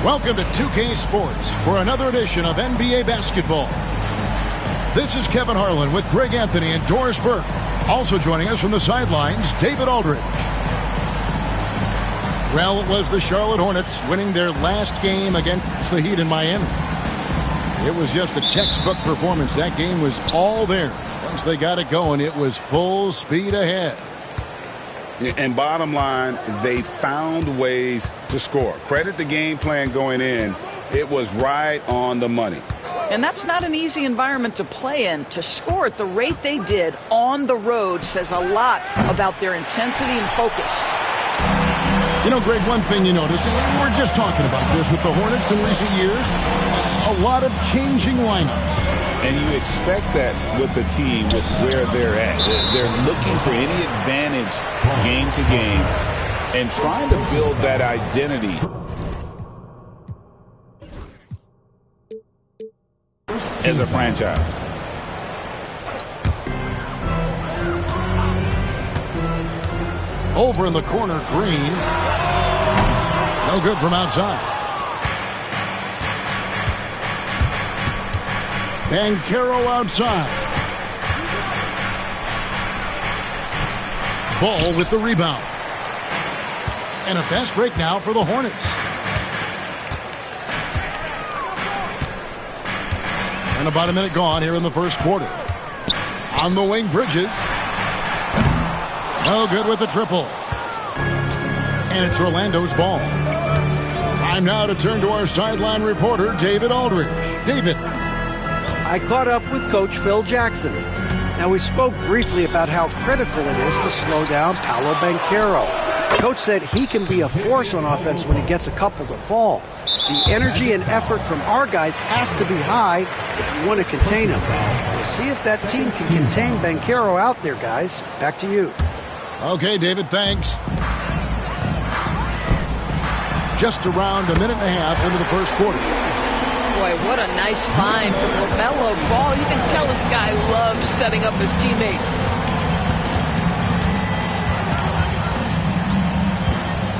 Welcome to 2K Sports for another edition of NBA basketball. This is Kevin Harlan with Greg Anthony and Doris Burke. Also joining us from the sidelines, David Aldridge. Well, it was the Charlotte Hornets winning their last game against the Heat in Miami. It was just a textbook performance. That game was all theirs. Once they got it going, it was full speed ahead. And bottom line, they found ways to score. Credit the game plan going in. It was right on the money. And that's not an easy environment to play in. To score at the rate they did on the road says a lot about their intensity and focus. You know, Greg, one thing you notice, and we're just talking about this with the Hornets in recent years, a lot of changing lineups. And you expect that with the team, with where they're at. They're looking for any advantage game to game and trying to build that identity as a franchise. Over in the corner, Green. No good from outside. Banchero outside. Ball with the rebound. And a fast break now for the Hornets. And about a minute gone here in the first quarter. On the wing, Bridges. No good with the triple. And it's Orlando's ball. Time now to turn to our sideline reporter, David Aldridge. David. I caught up with Coach Phil Jackson. Now, we spoke briefly about how critical it is to slow down Paolo Banchero. Coach said he can be a force on offense when he gets a couple to fall. The energy and effort from our guys has to be high if you want to contain him. We'll see if that team can contain Banchero out there, guys. Back to you. Okay, David, thanks. Just around a minute and a half into the first quarter. Boy, what a nice find from LaMelo Ball. You can tell this guy loves setting up his teammates.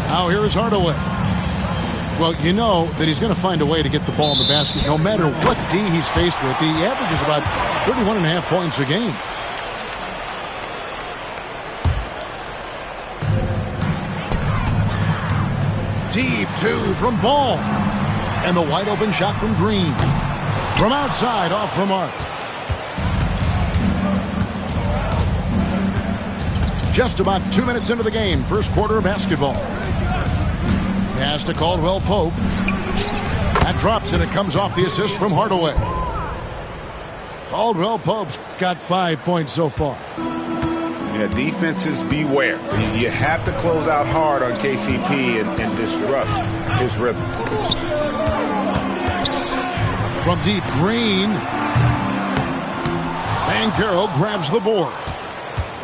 Now here is Hardaway. Well, you know that he's going to find a way to get the ball in the basket no matter what D he's faced with. He averages about 31.5 points a game. Deep two from Ball. And the wide open shot from Green. From outside, off the mark. Just about 2 minutes into the game, first quarter of basketball. Pass to Caldwell Pope. That drops and it comes off the assist from Hardaway. Caldwell Pope's got 5 points so far. Yeah, defenses beware. You have to close out hard on KCP and disrupt his rhythm. From deep, Green. Banchero grabs the board.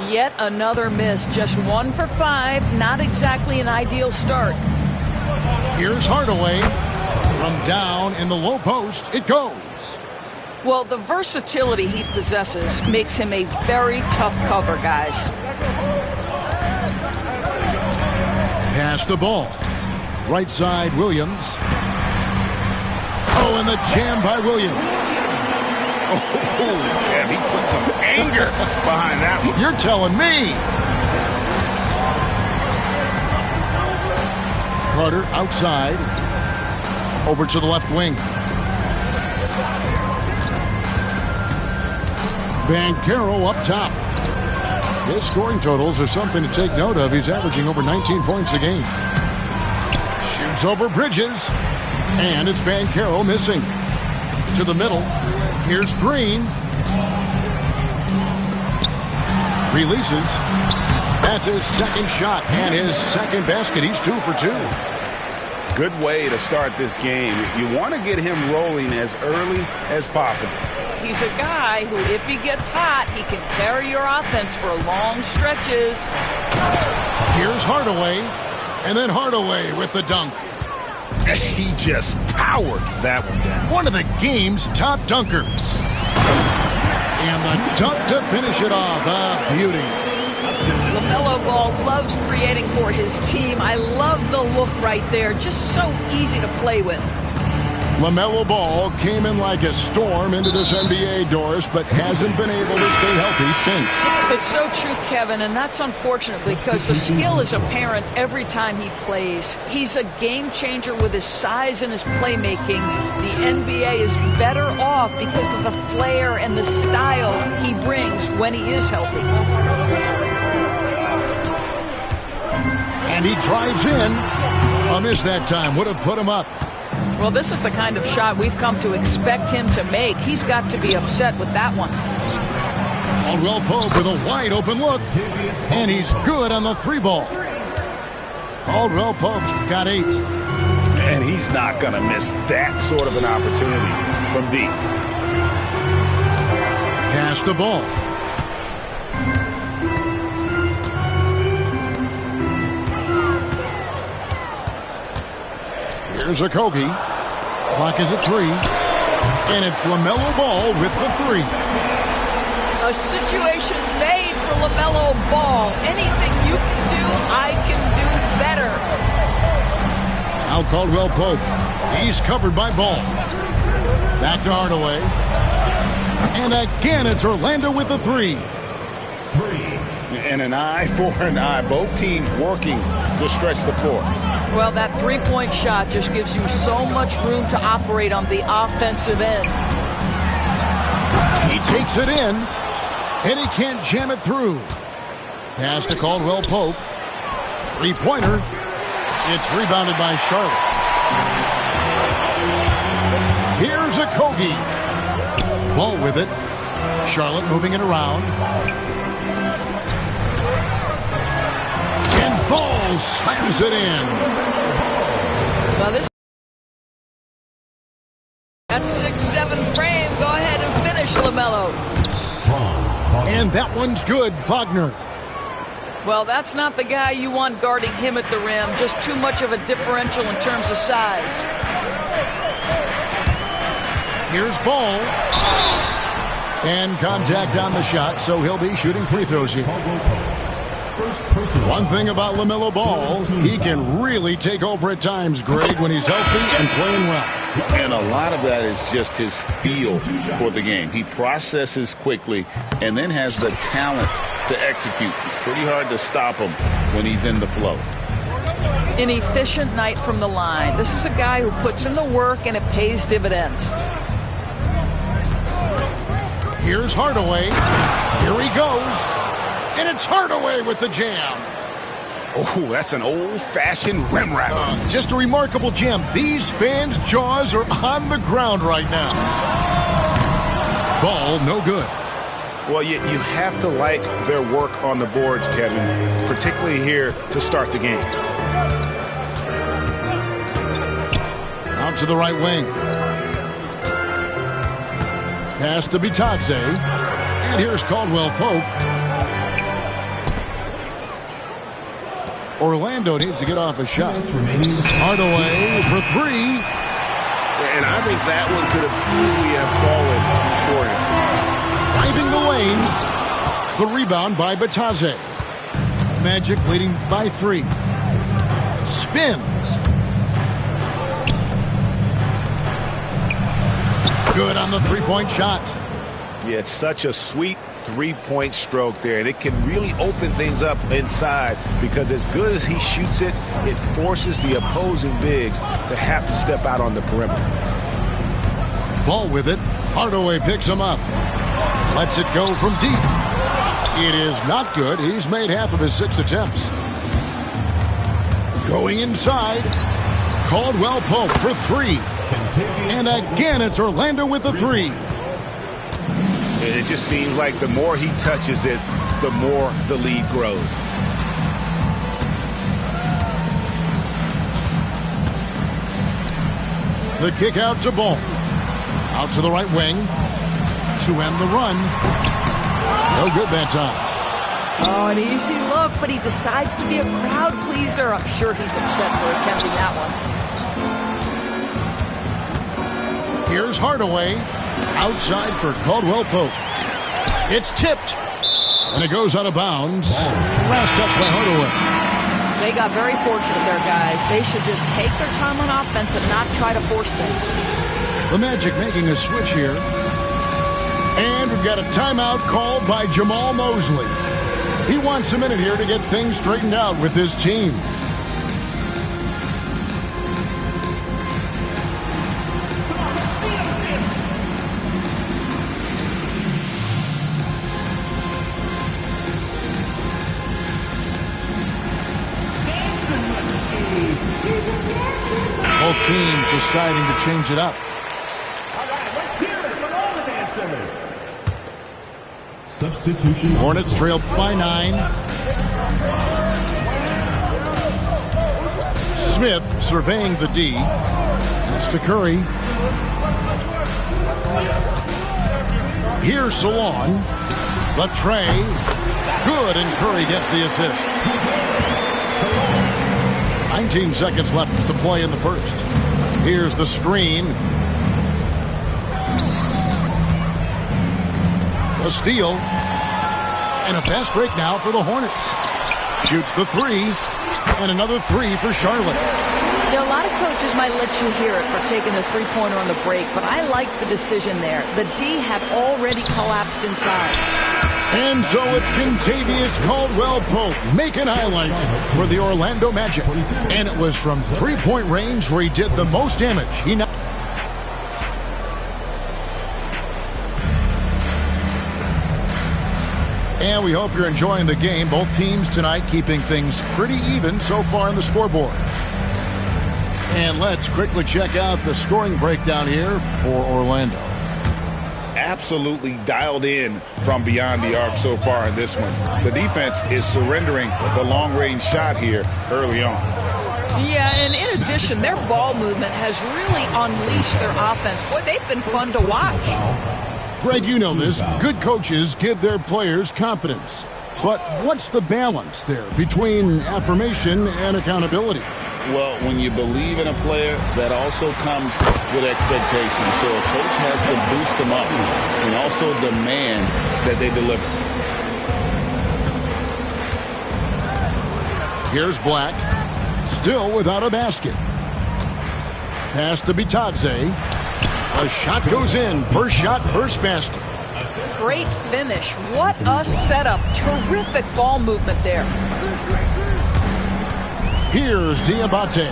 Yet another miss. Just 1 for 5. Not exactly an ideal start. Here's Hardaway. From down in the low post, it goes. Well, the versatility he possesses makes him a very tough cover, guys. Pass the ball. Right side, Williams. Oh, and the jam by Williams. Oh, yeah, he put some anger behind that one. You're telling me. Carter outside. Over to the left wing. Banchero up top. His scoring totals are something to take note of. He's averaging over 19 points a game. Shoots over Bridges. And it's Banchero missing. To the middle. Here's Green. Releases. That's his second shot and his second basket. He's 2 for 2. Good way to start this game. You want to get him rolling as early as possible. He's a guy who, if he gets hot, he can carry your offense for long stretches. Here's Hardaway. And then Hardaway with the dunk. He just powered that one down. One of the game's top dunkers. And the dunk to finish it off. A beauty. LaMelo ball, loves creating for his team. I love the look right there. Just so easy to play with. LaMelo Ball came in like a storm into this NBA, Doris, but hasn't been able to stay healthy since. It's so true, Kevin, and that's unfortunate because the skill is apparent every time he plays. He's a game changer with his size and his playmaking. The NBA is better off because of the flair and the style he brings when he is healthy. And he drives in. A miss that time would have put him up. Well, this is the kind of shot we've come to expect him to make. He's got to be upset with that one. Caldwell Pope with a wide open look. And he's good on the 3-ball. Caldwell Pope's got 8. And he's not going to miss that sort of an opportunity from deep. Pass the ball. Here's a Kogi. Clock is at 3. And it's LaMelo Ball with the 3. A situation made for LaMelo Ball. Anything you can do, I can do better. Now Caldwell Pope. He's covered by Ball. Back to Hardaway. And again, it's Orlando with the 3. And an eye for an eye. Both teams working to stretch the floor. Well, that three-point shot just gives you so much room to operate on the offensive end. He takes it in, and he can't jam it through. Pass to Caldwell Pope. Three-pointer. It's rebounded by Charlotte. Here's a Kogi. Ball with it. Charlotte moving it around. And Ball slams it in. Well, that's 6-7 frame. Go ahead and finish, LaMelo. And that one's good, Wagner. Well, that's not the guy you want guarding him at the rim. Just too much of a differential in terms of size. Here's Ball. And contact on the shot, so he'll be shooting free throws here. One thing about LaMelo Ball, he can really take over at times, Greg, when he's healthy and playing well. And a lot of that is just his feel for the game. He processes quickly and then has the talent to execute. It's pretty hard to stop him when he's in the flow. An efficient night from the line. This is a guy who puts in the work and it pays dividends. Here's Hardaway. Here he goes. And it's Hardaway with the jam. Oh, that's an old-fashioned rim rapper. Just a remarkable jam. These fans' jaws are on the ground right now. Ball, no good. Well, you have to like their work on the boards, Kevin, particularly here to start the game. Out to the right wing. Pass to Bitadze. And here's Caldwell Pope. Orlando needs to get off a shot. Hardaway for 3. And I think that one could have easily have fallen for him. Driving the lane. The rebound by Bitadze. Magic leading by 3. Spins. Good on the three-point shot. Yeah, it's such a sweet three-point stroke there, and it can really open things up inside because as good as he shoots it, it forces the opposing bigs to have to step out on the perimeter. Ball with it. Hardaway picks him up. Lets it go from deep. It is not good. He's made half of his 6 attempts. Going inside. Caldwell Pope for 3. And again, it's Orlando with the 3. It just seems like the more he touches it, the more the lead grows. The kick out to Ball. Out to the right wing. To end the run. No good that time. Oh, an easy look, but he decides to be a crowd pleaser. I'm sure he's upset for attempting that one. Here's Hardaway. Outside for Caldwell Pope. It's tipped. And it goes out of bounds. Last touch by Hardaway. They got very fortunate there, guys. They should just take their time on offense and not try to force things. The Magic making a switch here. And we've got a timeout called by Jamal Mosley. He wants a minute here to get things straightened out with his team. Both teams deciding to change it up. Substitution. Hornets trailed by 9. Smith surveying the D. It's to Curry. Here's Salon. The tray. Good, and Curry gets the assist. 19 seconds left to play in the first. Here's the screen. A steal. And a fast break now for the Hornets. Shoots the 3. And another 3 for Charlotte. Now, a lot of coaches might let you hear it for taking a three-pointer on the break, but I like the decision there. The D had already collapsed inside. And so it's Kentavious Caldwell-Pope making highlights for the Orlando Magic. And it was from three-point range where he did the most damage. And we hope you're enjoying the game. Both teams tonight keeping things pretty even so far on the scoreboard. And let's quickly check out the scoring breakdown here for Orlando. Absolutely dialed in from beyond the arc so far in this one. The defense is surrendering the long-range shot here early on. Yeah, and in addition, their ball movement has really unleashed their offense. Boy, they've been fun to watch. Greg, you know this. Good coaches give their players confidence. But what's the balance there between affirmation and accountability? Well, when you believe in a player, that also comes with expectations. So a coach has to boost them up and also demand that they deliver. Here's Black, still without a basket. Pass to Bitadze. A shot goes in. First shot, first basket. Great finish. What a setup. Terrific ball movement there. Here's Diabate.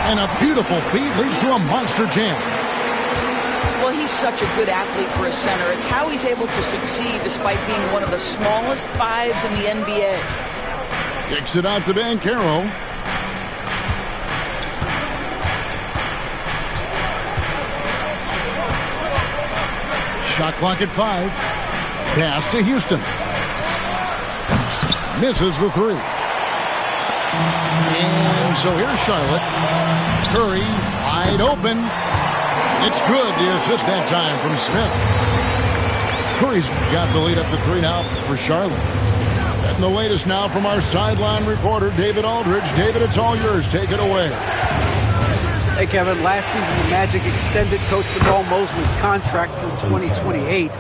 And a beautiful feed leads to a monster jam. Well, he's such a good athlete for a center. It's how he's able to succeed despite being one of the smallest fives in the NBA. Kicks it out to Banchero. Shot clock at 5. Pass to Houston. Misses the 3. And so here's Charlotte. Curry wide open. It's good. The assist that time from Smith. Curry's got the lead up to 3 now for Charlotte. And the latest now from our sideline reporter, David Aldridge. David, it's all yours. Take it away. Hey, Kevin, last season the Magic extended Coach Jamal Mosley's contract through 2028.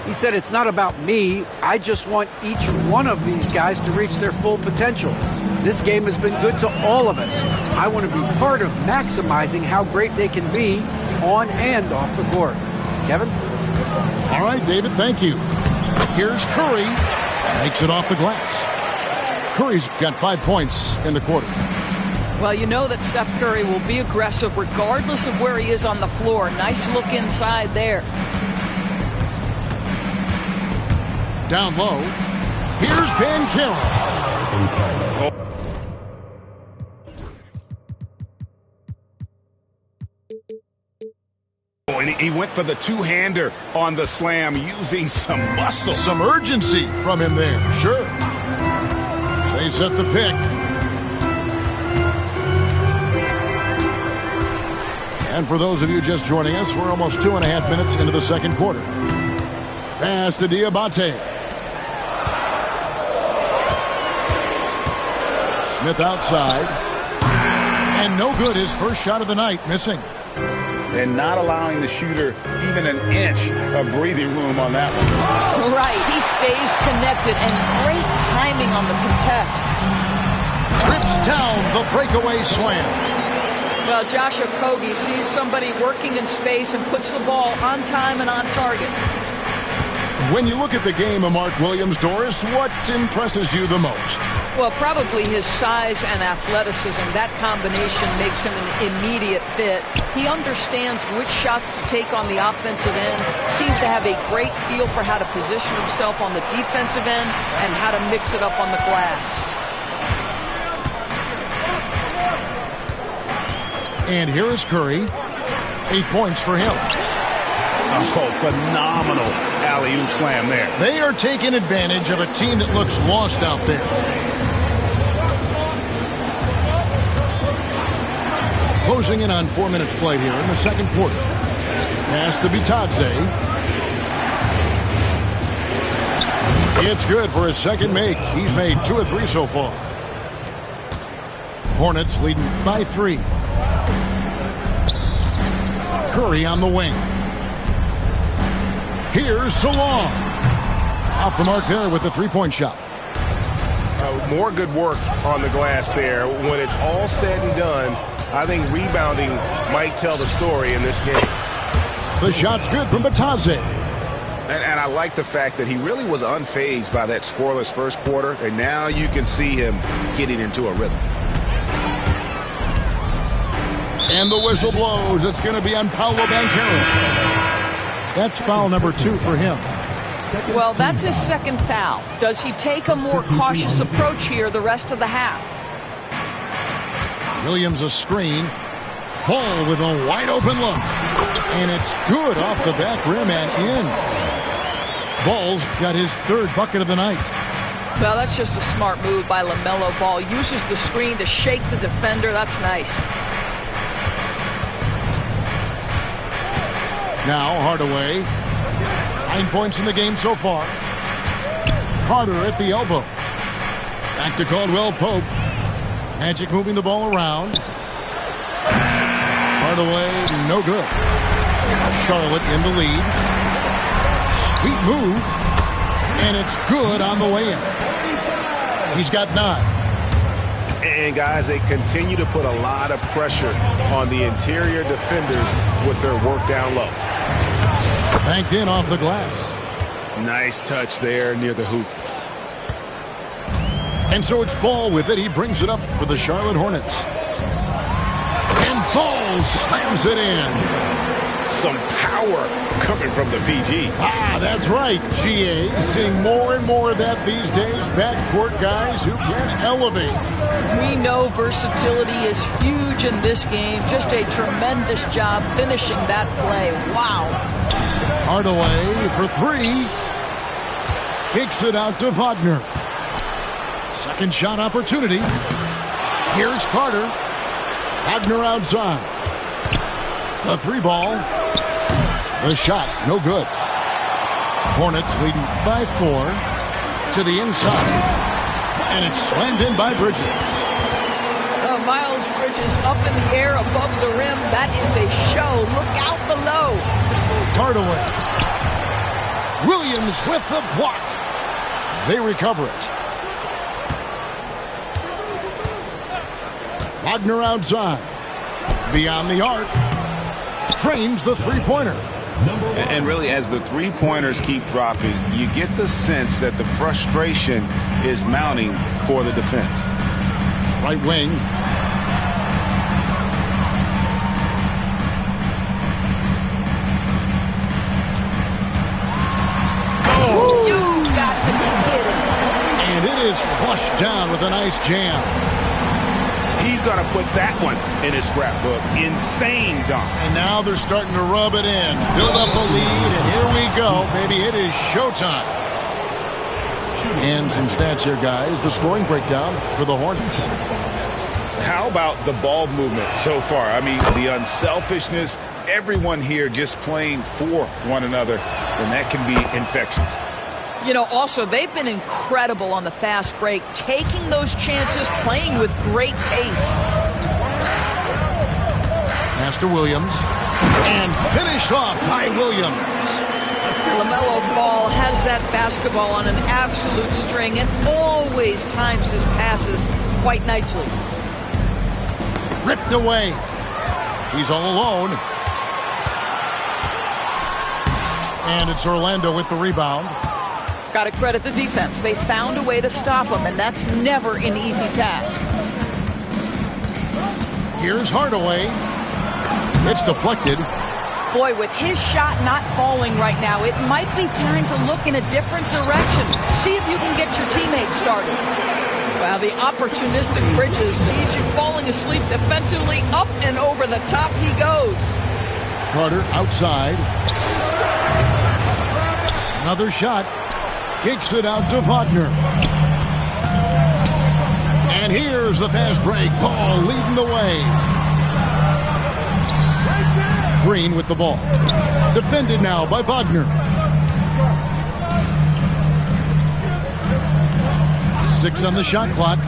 He said, it's not about me. I just want each one of these guys to reach their full potential. This game has been good to all of us. I want to be part of maximizing how great they can be on and off the court. Kevin? All right, David, thank you. Here's Curry. Makes it off the glass. Curry's got 5 points in the quarter. Well, you know that Seth Curry will be aggressive regardless of where he is on the floor. Nice look inside there. Down low. Here's Banchero. Oh, and he went for the two-hander on the slam using some muscle. Some urgency from him there, sure. They set the pick. And for those of you just joining us, we're almost 2.5 minutes into the second quarter. Pass to Diabate. Smith outside. And no good. His first shot of the night, missing. and not allowing the shooter even an inch of breathing room on that one. Right, he stays connected, and great timing on the contest. Trips down the breakaway slam. Well, Josh Okogie sees somebody working in space and puts the ball on time and on target. When you look at the game of Mark Williams, Doris, what impresses you the most? Well, probably his size and athleticism. That combination makes him an immediate fit. He understands which shots to take on the offensive end, seems to have a great feel for how to position himself on the defensive end and how to mix it up on the glass. And here is Curry. 8 points for him. Oh, phenomenal alley-oop slam there. They are taking advantage of a team that looks lost out there. Closing in on 4 minutes played here in the second quarter. Pass to Bitadze. It's good for his second make. He's made 2 of 3 so far. Hornets leading by 3. Curry on the wing. Here's Salong. Off the mark there with the three-point shot. More good work on the glass there. When it's all said and done, I think rebounding might tell the story in this game. The shot's good from Bitadze. And I like the fact that he really was unfazed by that scoreless first quarter, and now you can see him getting into a rhythm. And the whistle blows. It's going to be on Paolo Banchero. That's foul number 2 for him. Well, that's his second foul. Does he take a more cautious approach here the rest of the half? Williams a screen. Ball with a wide open look. And it's good off the back rim and in. Ball's got his 3rd bucket of the night. Well, that's just a smart move by LaMelo Ball. Uses the screen to shake the defender. That's nice. Now Hardaway. 9 points in the game so far. Carter at the elbow. Back to Caldwell Pope. Magic moving the ball around. Hardaway, no good. Charlotte in the lead. Sweet move. And it's good on the way in. He's got 9. And, guys, they continue to put a lot of pressure on the interior defenders with their work down low. Banked in off the glass. Nice touch there near the hoop. And so it's Ball with it. He brings it up for the Charlotte Hornets. And Ball slams it in. Some power coming from the PG. That's right, GA. Seeing more and more of that these days. Backcourt guys who can elevate. We know versatility is huge in this game. Just a tremendous job finishing that play. Wow. Hardaway for 3. Kicks it out to Wagner. Second shot opportunity. Here's Carter. Wagner outside. The 3 ball. The shot, no good. Hornets leading by 4 to the inside. And it's slammed in by Bridges. Miles Bridges up in the air above the rim. That is a show. Look out below. Hardaway. Williams with the block. They recover it. Wagner outside. Beyond the arc. Trains the three-pointer. And really, as the three-pointers keep dropping, you get the sense that the frustration is mounting for the defense. Right wing. Oh! You got to be kidding. And it is flushed down with a nice jam. He's going to put that one in his scrapbook. Insane dunk. And now they're starting to rub it in. Build up a lead, and here we go. Baby, it is showtime. And some stats here, guys. The scoring breakdown for the Hornets. How about the ball movement so far? I mean, the unselfishness, everyone here just playing for one another, and that can be infectious. You know, also, they've been incredible on the fast break, taking those chances, playing with great pace. Pass to Williams. And finished off by Williams. LaMelo Ball has that basketball on an absolute string and always times his passes quite nicely. Ripped away. He's all alone. And it's Orlando with the rebound. Got to credit the defense. They found a way to stop him, and that's never an easy task. Here's Hardaway. It's deflected. Boy, with his shot not falling right now, it might be time to look in a different direction. See if you can get your teammates started. Wow, the opportunistic Bridges sees you falling asleep defensively. Up and over the top he goes. Carter outside. Another shot. Kicks it out to Wagner. And here's the fast break. Paul leading the way. Green with the ball. Defended now by Wagner. 6 on the shot clock.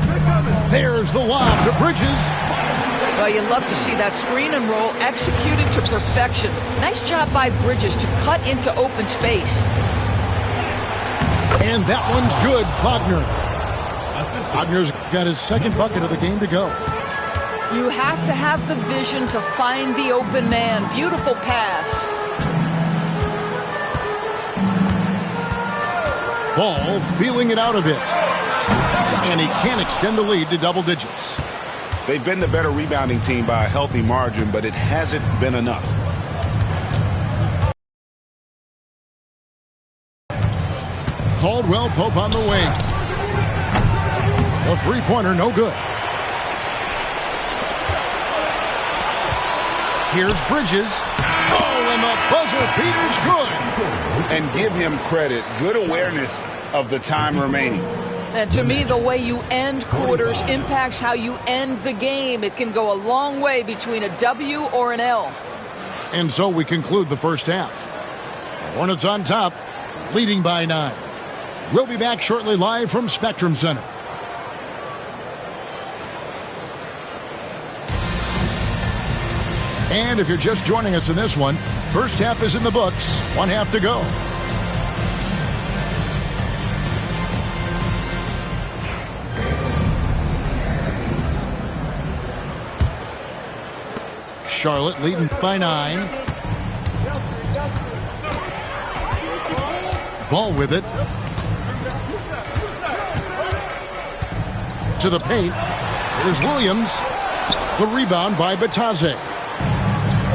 There's the lob to Bridges. Well, you love to see that screen and roll executed to perfection. Nice job by Bridges to cut into open space. And that one's good, Wagner. Wagner's got his second bucket of the game to go. You have to have the vision to find the open man. Beautiful pass. Ball feeling it out a bit. And he can't extend the lead to double digits. They've been the better rebounding team by a healthy margin, but it hasn't been enough. Caldwell Pope on the wing. The three-pointer no good. Here's Bridges. Oh, and the buzzer beater's good. And give him credit. Good awareness of the time remaining. And to me, the way you end quarters impacts how you end the game. It can go a long way between a W or an L. And so we conclude the first half. The Hornets on top, leading by 9. We'll be back shortly live from Spectrum Center. And if you're just joining us in this one, first half is in the books, 1 half to go. Charlotte leading by 9. Ball with it. To the paint. Here's Williams. The rebound by Batadze.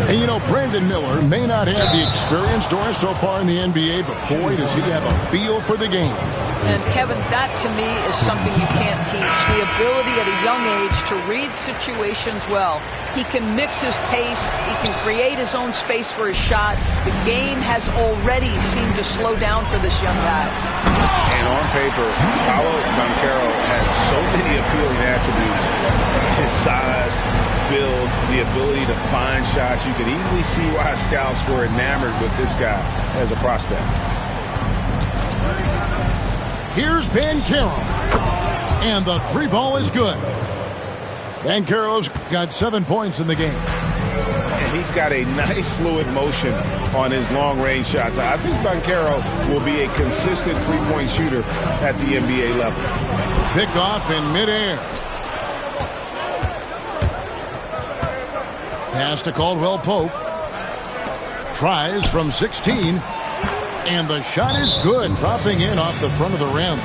And you know, Brandon Miller may not have the experience, Doris, so far in the NBA, but boy, does he have a feel for the game. And Kevin, that to me is something you can't teach. The ability at a young age to read situations well. He can mix his pace. He can create his own space for his shot. The game has already seemed to slow down for this young guy. And on paper, Paolo Banchero has so many appealing attributes. His size, build, the ability to find shots. You could easily see why scouts were enamored with this guy as a prospect. Here's Banchero. And the three ball is good. Banchero's got 7 points in the game. And he's got a nice fluid motion on his long-range shots. I think Banchero will be a consistent three-point shooter at the NBA level. Picked off in midair. Pass to Caldwell Pope. Tries from 16. And the shot is good, dropping in off the front of the rim.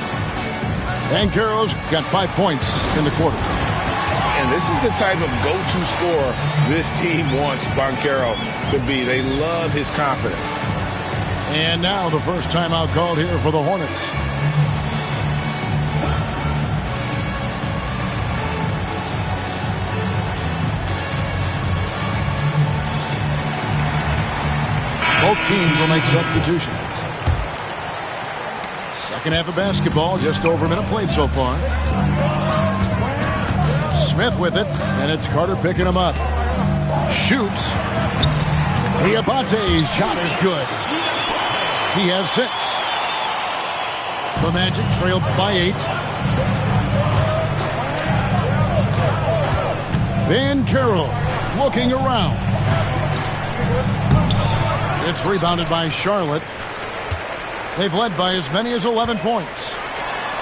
Banchero's got 5 points in the quarter. And this is the type of go-to scorer this team wants Banchero to be. They love his confidence. And now the first timeout called here for the Hornets. Both teams will make substitutions. Second half of basketball, just over a minute played so far. Smith with it, and it's Carter picking him up. Shoots. Diabate's shot is good. He has 6. The Magic trail by 8. Banchero looking around. It's rebounded by Charlotte. They've led by as many as 11 points.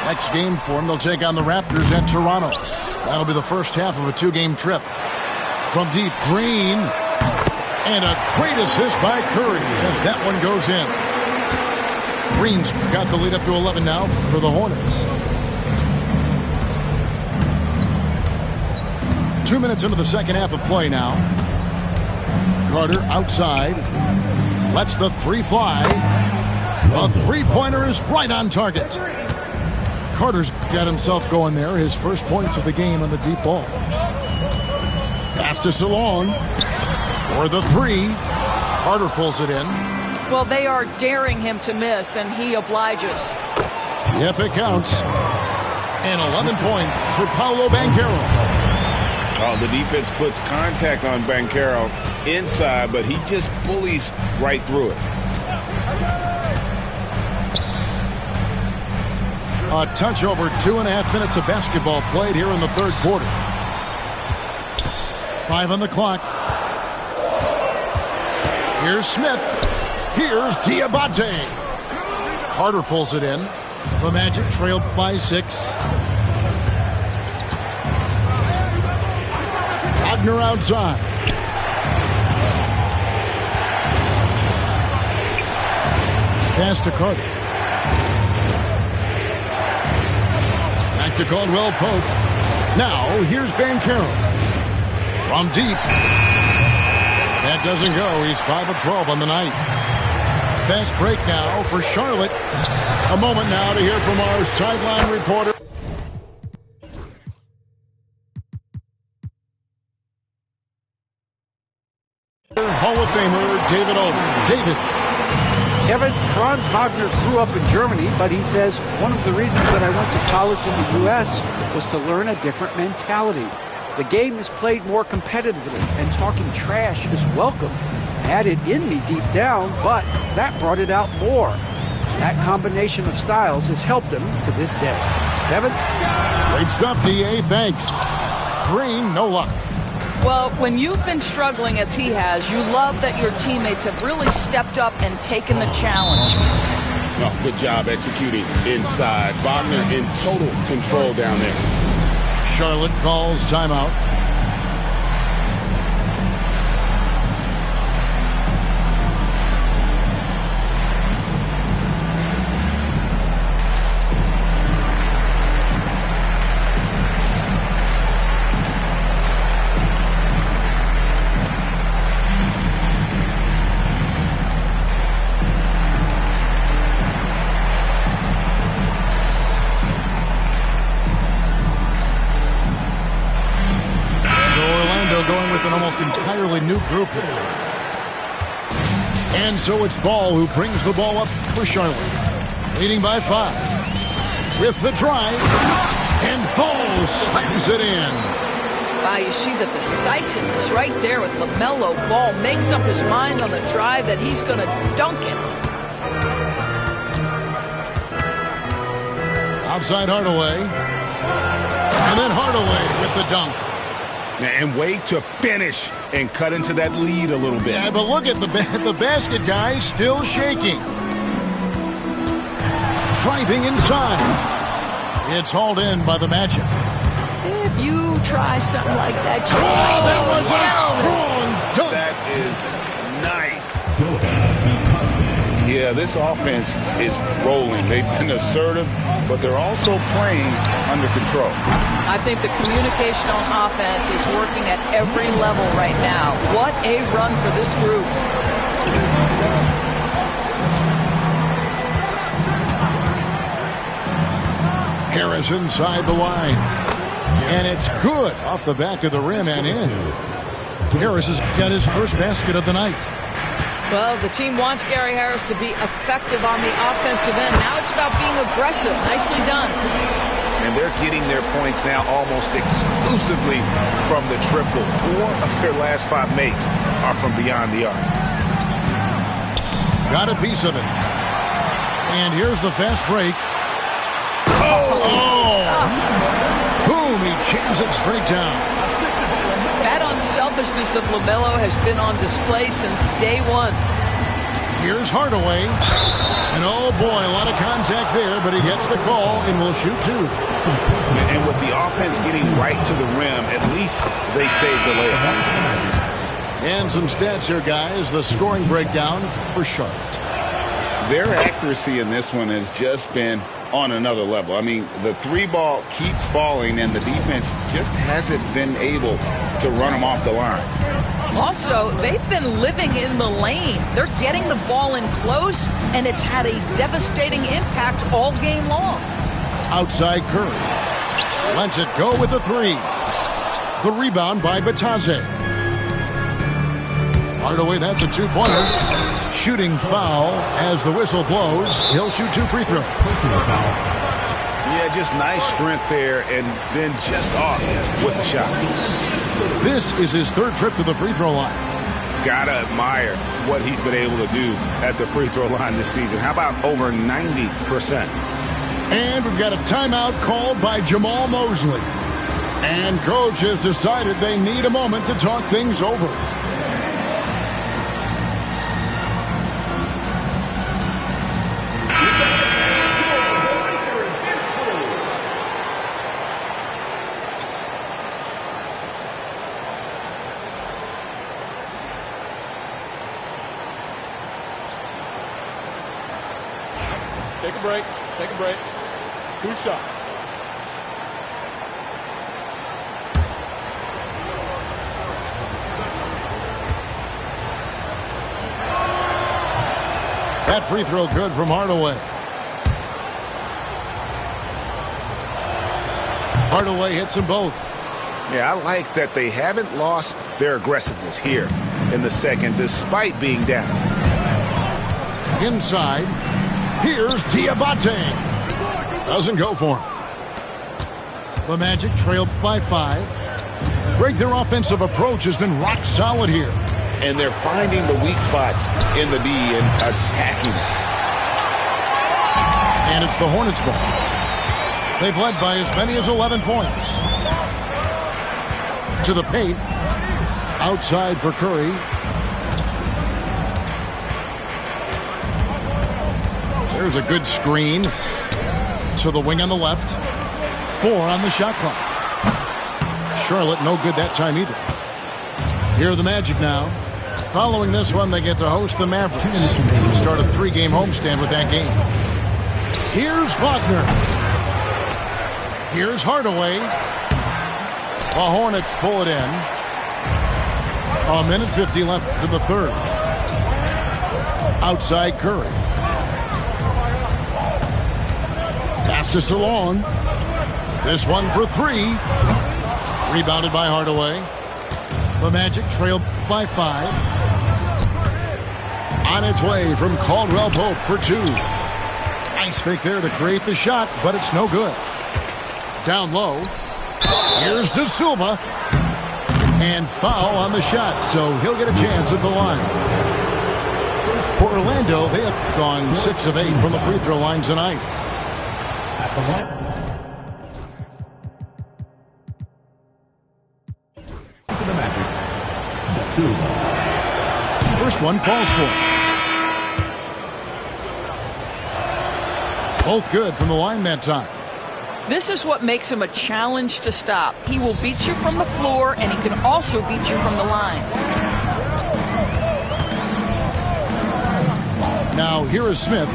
Next game for them, they'll take on the Raptors at Toronto. That'll be the first half of a 2-game trip. From deep, Green. And a great assist by Curry as that one goes in. Green's got the lead up to 11 now for the Hornets. 2 minutes into the second half of play now. Carter outside. Lets the three fly. A three-pointer is right on target. Carter's got himself going there. His first points of the game on the deep ball. Pass to Salon. For the three. Carter pulls it in. Well, they are daring him to miss, and he obliges. Yep, it counts. And 11 points for Paolo Banchero. Oh, the defense puts contact on Banchero inside, but he just bullies right through it. A touch over 2.5 minutes of basketball played here in the third quarter. 5 on the clock. Here's Smith. Here's Diabate. Carter pulls it in. The Magic trailed by 6. Wagner outside. Pass to Carter. Back to Caldwell Pope. Now here's Banchero. From deep. That doesn't go. He's 5 of 12 on the night. Fast break now for Charlotte. A moment now to hear from our sideline reporter. Hall of Famer David Aldridge. David. Kevin, Franz Wagner grew up in Germany, but he says one of the reasons that I went to college in the U.S. was to learn a different mentality. The game is played more competitively, and talking trash is welcome. I had it in me deep down, but that brought it out more. That combination of styles has helped him to this day. Kevin? Great stuff, D.A. Thanks. Green, no luck. Well, when you've been struggling as he has, you love that your teammates have really stepped up and taken the challenge. Oh, good job executing inside. Wagner in total control down there. Charlotte calls timeout. Entirely new group here. And so it's Ball who brings the ball up for Charlotte. Leading by 5. With the drive. And Ball slams it in. Wow, you see the decisiveness right there with LaMelo Ball. Makes up his mind on the drive that he's going to dunk it. Outside Hardaway. And then Hardaway with the dunk. And wait to finish and cut into that lead a little bit. Yeah, but look at the basket guy still shaking. Driving inside. It's hauled in by the Magic. If you try something like that, that was a strong dunk. That is nice. Yeah, this offense is rolling. They've been assertive, but they're also playing under control. I think the communication on offense is working at every level right now. What a run for this group. Harris inside the line. And it's good off the back of the rim and in. Harris has got his first basket of the night. Well, the team wants Gary Harris to be effective on the offensive end. Now it's about being aggressive. Nicely done. And they're getting their points now almost exclusively from the triple. 4 of their last 5 makes are from beyond the arc. Got a piece of it. And here's the fast break. Oh! Boom! He jams it straight down. That unselfishness of LaMelo has been on display since day one. Here's Hardaway. And oh boy, a lot of contact there, but he gets the call and will shoot 2. And with the offense getting right to the rim, at least they saved the layup. And some stats here, guys. The scoring breakdown for Charlotte. Their accuracy in this one has just been on another level. I mean, the 3-ball keeps falling, and the defense just hasn't been able to run them off the line. Also, they've been living in the lane. They're getting the ball in close, and it's had a devastating impact all game long. Outside Curry. Lets it go with a 3. The rebound by Bataze. Hardaway, that's a 2-pointer. Shooting foul as the whistle blows. He'll shoot 2 free throws. Yeah, just nice strength there, and then just off with the shot. This is his 3rd trip to the free throw line. Gotta admire what he's been able to do at the free throw line this season. How about over 90%? And we've got a timeout called by Jamal Mosley. And coach has decided they need a moment to talk things over. Take a break. Take a break. 2 shots. That free throw good from Hardaway. Hardaway hits them both. Yeah, I like that they haven't lost their aggressiveness here in the second, despite being down. Inside. Here's Diabate. Doesn't go for him. The Magic trail by 5. Greg, their offensive approach has been rock solid here. And they're finding the weak spots in the D and attacking it. And it's the Hornets ball. They've led by as many as 11 points. To the paint. Outside for Curry. There's a good screen to the wing on the left. 4 on the shot clock. Charlotte no good that time either. Here are the Magic now. Following this one, they get to host the Mavericks. Start a 3-game homestand with that game. Here's Wagner. Here's Hardaway. The Hornets pull it in. 1:50 left in the 3rd. Outside Curry. Pass to Salon. This one for 3. Rebounded by Hardaway. The Magic trail by 5. On its way from Caldwell Pope for 2. Nice fake there to create the shot, but it's no good. Down low. Here's De Silva. And foul on the shot, so he'll get a chance at the line. For Orlando, they have gone 6 of 8 from the free throw line tonight. At the line. For the Magic, De Silva. First one falls for. Both good from the line that time. This is what makes him a challenge to stop. He will beat you from the floor, and he can also beat you from the line. Now here is Smith.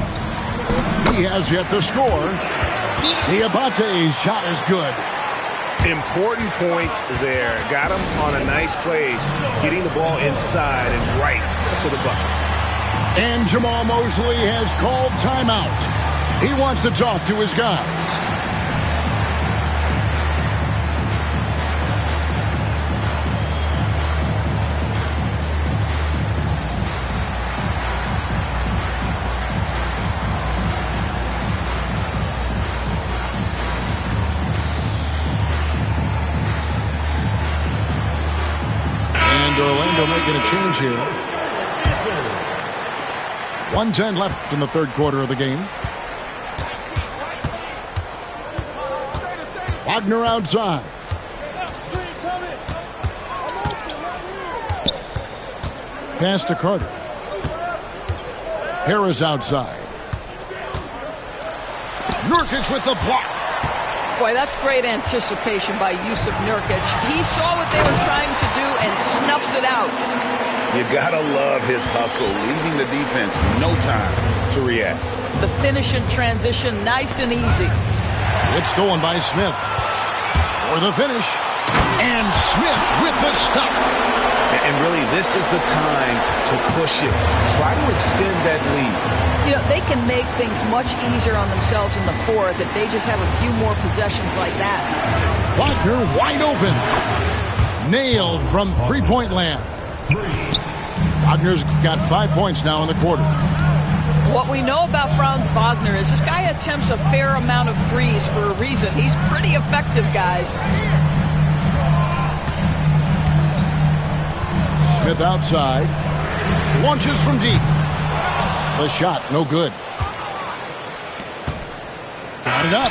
He has yet to score. Diabate's shot is good. Important points there. Got him on a nice play, getting the ball inside and right to the bucket. And Jamal Mosley has called timeout. He wants to talk to his guy. Orlando making a change here. 1:10 left in the 3rd quarter of the game. Wagner outside. Pass to Carter. Harris outside. Nurkic with the block. Boy, that's great anticipation by Yusuf Nurkic. He saw what they were trying to do and snuffs it out. You gotta love his hustle, leaving the defense no time to react. The finish in transition, nice and easy. It's stolen by Smith. For the finish. And Smith with the stuff. And really, this is the time to push it. Try to extend that lead. You know, they can make things much easier on themselves in the fourth if they just have a few more possessions like that. Wagner wide open. Nailed from three-point land. Wagner's got 5 points now in the quarter. What we know about Franz Wagner is this guy attempts a fair amount of threes for a reason. He's pretty effective, guys. Smith outside. Launches from deep. The shot, no good. Got it up.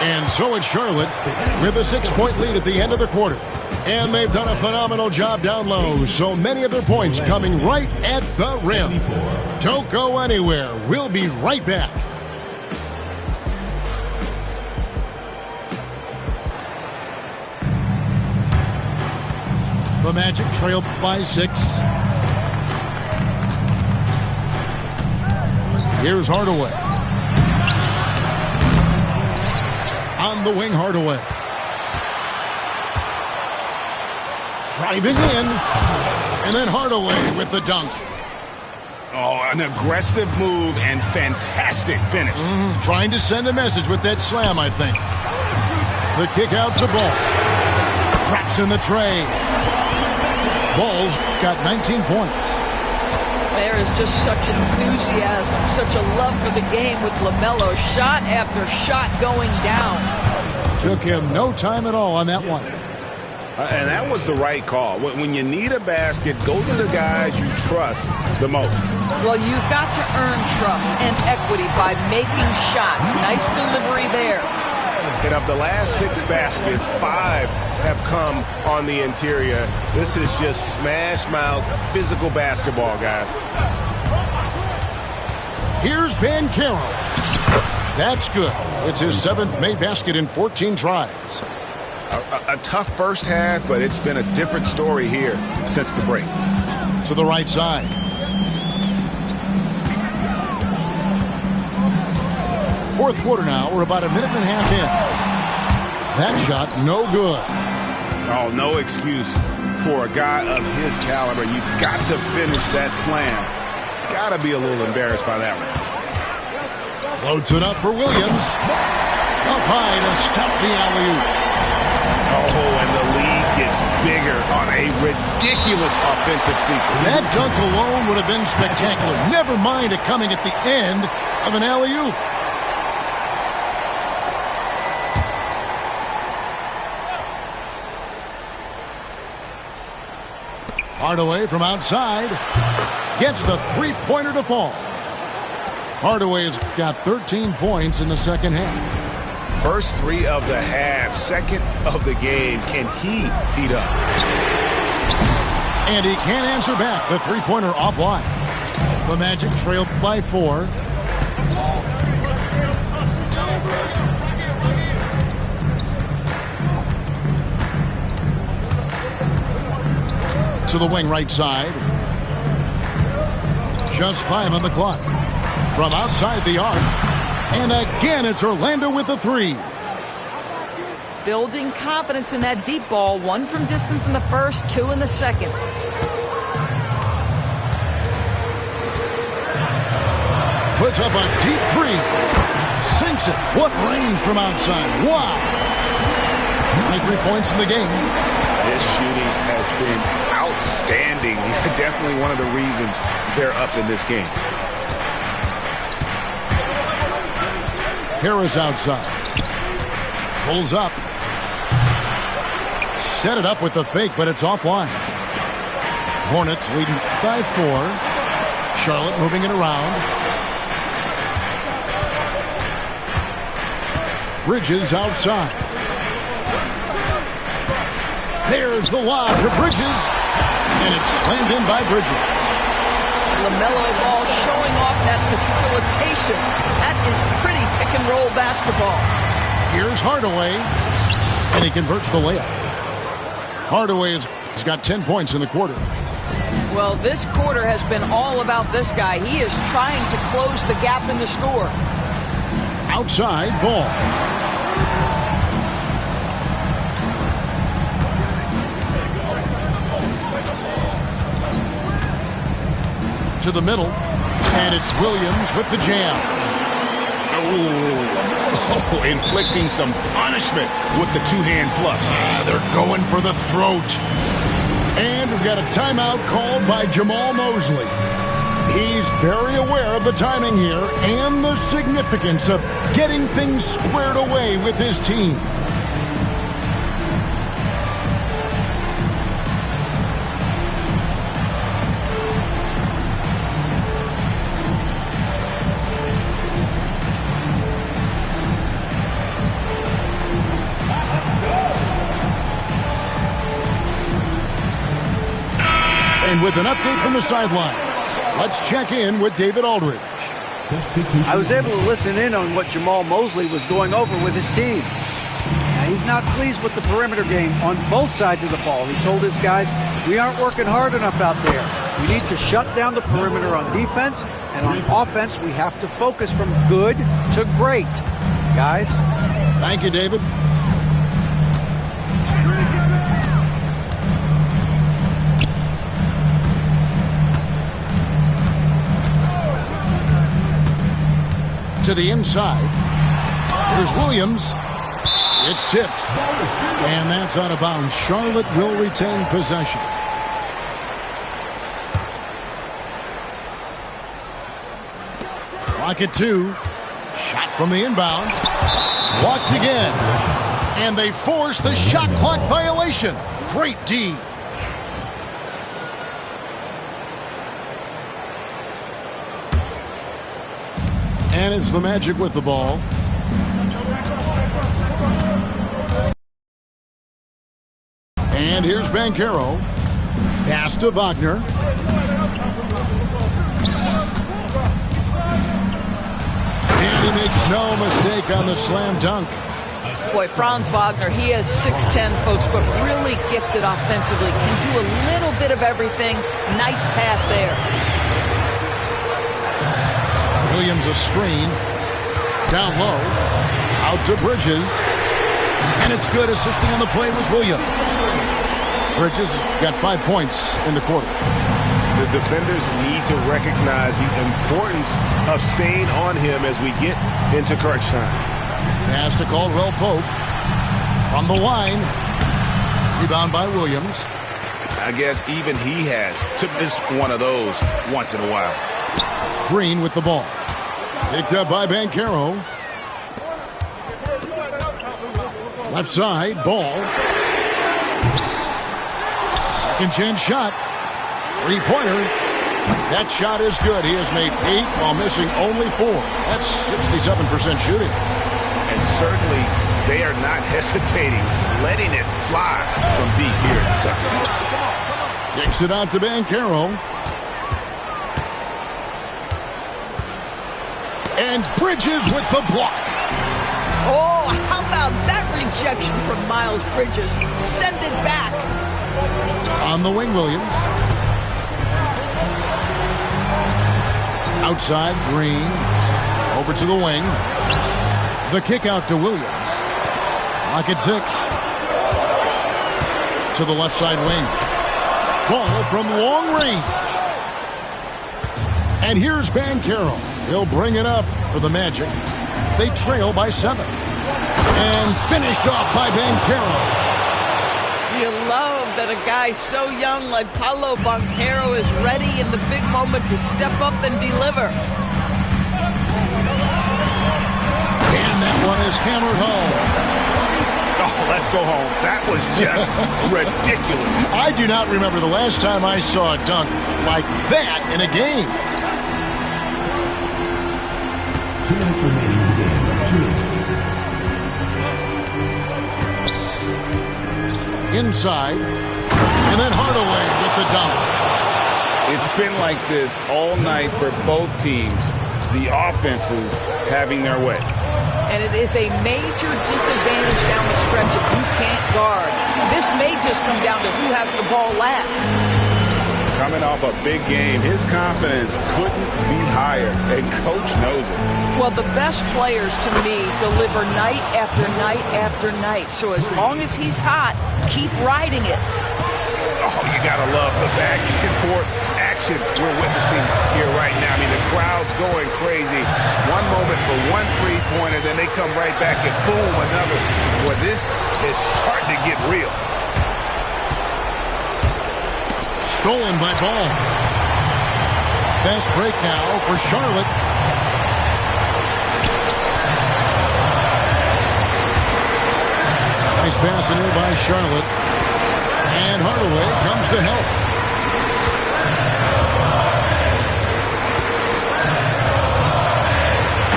And so it's Charlotte with a 6-point lead at the end of the quarter. And they've done a phenomenal job down low. So many of their points coming right at the rim. Don't go anywhere. We'll be right back. The Magic trail by 6. Here's Hardaway. On the wing, Hardaway. Driving in. And then Hardaway with the dunk. Oh, an aggressive move and fantastic finish. Trying to send a message with that slam, I think. The kick out to Ball. Drops in the tray. Ball's got 19 points. There is just such enthusiasm, such a love for the game with LaMelo. Shot after shot going down. Took him no time at all on that one. And that was the right call. When you need a basket, go to the guys you trust the most. Well, you've got to earn trust and equity by making shots. Nice delivery there. And of the last 6 baskets, 5 have come on the interior. This is just smash mouth physical basketball, guys. Here's Banchero. That's good. It's his 7th made basket in 14 tries. A tough first half, but it's been a different story here since the break. To the right side. Fourth quarter now. We're about a minute and a half in. That shot, no good. Oh, no excuse for a guy of his caliber. You've got to finish that slam. Got to be a little embarrassed by that one. Floats it up for Williams. Up high to stop the alley-oop. Oh, and the lead gets bigger on a ridiculous offensive sequence. That dunk alone would have been spectacular. Never mind it coming at the end of an alley-oop. Hardaway from outside gets the three-pointer to fall. Hardaway's got 13 points in the second half. First 3 of the half, second of the game. Can he heat up? And he can't answer back. The three-pointer offline. The Magic trail by 4. To the wing right side. Just 5 on the clock. From outside the arc. And again, it's Orlando with the 3. Building confidence in that deep ball. 1 from distance in the first, 2 in the second. Puts up a deep 3. Sinks it. What range from outside. Wow. 23 points in the game. This shooting has been outstanding. Definitely one of the reasons they're up in this game. Harris outside. Pulls up. Set it up with the fake, but it's offline. Hornets leading by 4. Charlotte moving it around. Bridges outside. There's the lob to Bridges. And it's slammed in by Bridges. LaMelo Ball showing off that facilitation. That is pretty pick-and-roll basketball. Here's Hardaway, and he converts the layup. Hardaway has got 10 points in the quarter. Well, this quarter has been all about this guy. He is trying to close the gap in the score. Outside, Ball. To the middle, and it's Williams with the jam. Oh, inflicting some punishment with the two-hand flush. They're going for the throat. And we've got a timeout called by Jamal Mosley. He's very aware of the timing here and the significance of getting things squared away with his team. And with an update from the sideline, let's check in with David Aldridge. I was able to listen in on what Jamal Mosley was going over with his team. Now, he's not pleased with the perimeter game on both sides of the ball. He told his guys, we aren't working hard enough out there. We need to shut down the perimeter on defense, and on offense, we have to focus from good to great. Guys? Thank you, David. To the inside. Here's Williams. It's tipped. And that's out of bounds. Charlotte will retain possession. Clock at 2. Shot from the inbound. Blocked again. And they force the shot clock violation. Great D. And it's the Magic with the ball. And here's Banchero. Pass to Wagner. And he makes no mistake on the slam dunk. Boy, Franz Wagner, he is 6'10", folks, but really gifted offensively. Can do a little bit of everything. Nice pass there. Williams a screen. Down low. Out to Bridges. And it's good. Assisting on the play was Williams. Bridges got 5 points in the quarter. The defenders need to recognize the importance of staying on him as we get into crunch time. Pass to Caldwell Pope. From the line. Rebound by Williams. I guess even he has to miss one of those once in a while. Green with the ball. Picked up by Banchero. Left side, Ball. Second chance shot. Three-pointer. That shot is good. He has made 8 while missing only 4. That's 67% shooting. And certainly they are not hesitating, letting it fly from deep here in the second. Kicks it out to Banchero. And Bridges with the block. Oh, how about that rejection from Miles Bridges? Send it back. On the wing, Williams. Outside, Green. Over to the wing. The kick out to Williams. Lock at 6. To the left side wing. Ball from long range. And here's Banchero. He'll bring it up for the Magic. They trail by 7. And finished off by Banchero. You love that a guy so young like Paolo Banchero is ready in the big moment to step up and deliver. And that one is hammered home. Oh, let's go home. That was just ridiculous. I do not remember the last time I saw a dunk like that in a game. 2 minutes remaining in the game. 2 minutes. Inside. And then Hardaway with the dunk. It's been like this all night for both teams. The offenses having their way. And it is a major disadvantage down the stretch if you can't guard. This may just come down to who has the ball last. Coming off a big game, his confidence couldn't be higher, and Coach knows it. Well, the best players, to me, deliver night after night after night. So as long as he's hot, keep riding it. Oh, you got to love the back and forth action we're witnessing here right now. I mean, the crowd's going crazy. One moment for one three-pointer, then they come right back and boom, another. Boy, this is starting to get real. Stolen by Ball. Fast break now for Charlotte. Nice pass in here by Charlotte. And Hardaway comes to help.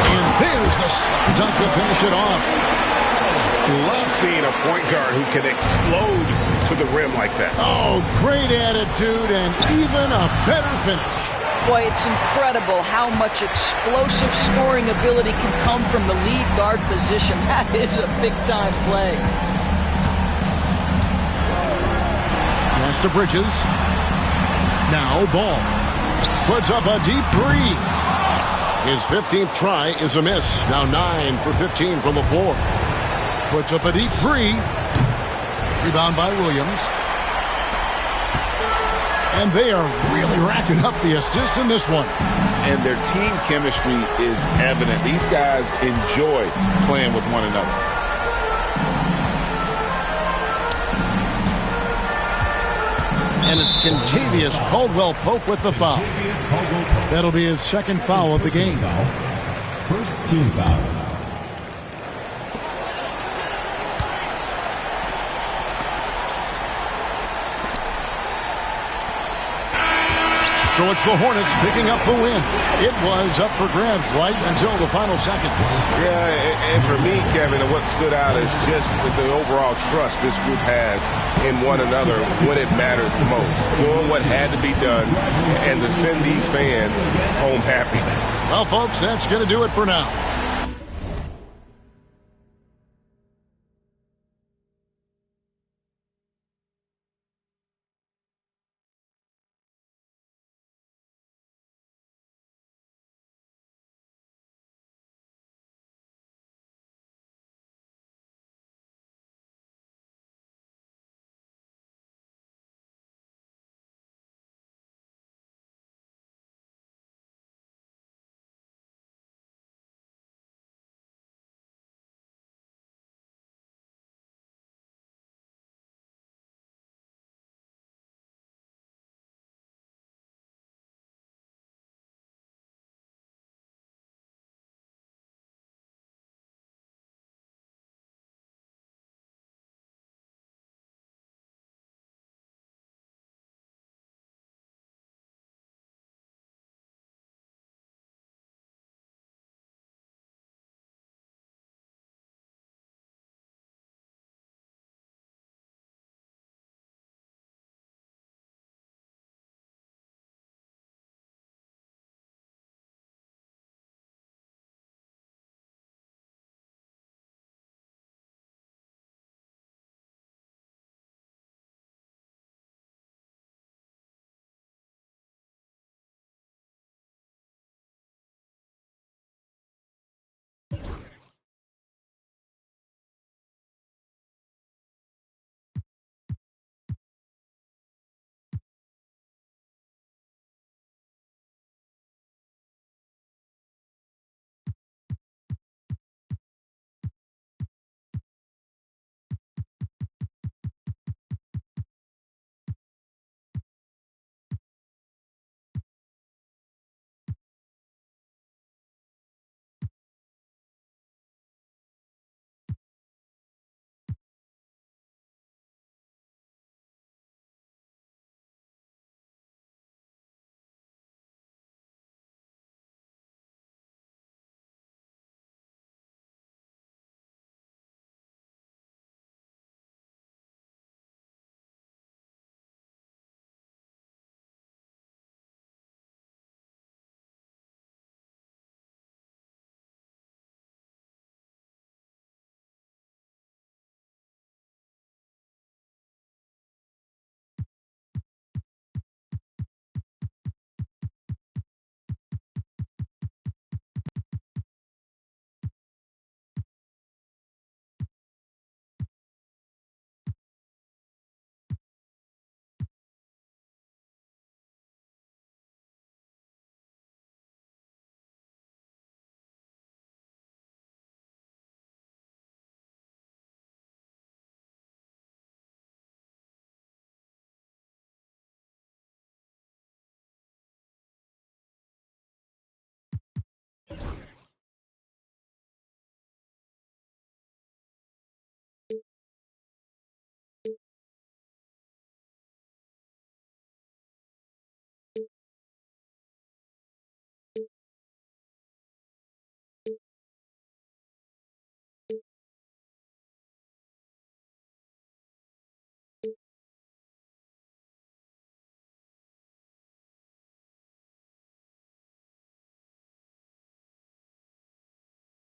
And there's the slam dunk to finish it off. Love seeing a point guard who can explode to the rim like that. Oh, great attitude and even a better finish. Boy, it's incredible how much explosive scoring ability can come from the lead guard position. That is a big-time play. Pass to Bridges. Now Ball. Puts up a deep three. His 15th try is a miss. Now 9 for 15 from the floor. Puts up a deep three. Rebound by Williams. And they are really racking up the assists in this one. And their team chemistry is evident. These guys enjoy playing with one another. And it's Kentavious Caldwell-Pope with the foul. That'll be his second foul of the game. First team foul. So it's the Hornets picking up the win. It was up for grabs right until the final seconds. Yeah, and for me, Kevin, what stood out is just the overall trust this group has in one another when it mattered the most. Doing what had to be done and to send these fans home happy. Well, folks, that's going to do it for now.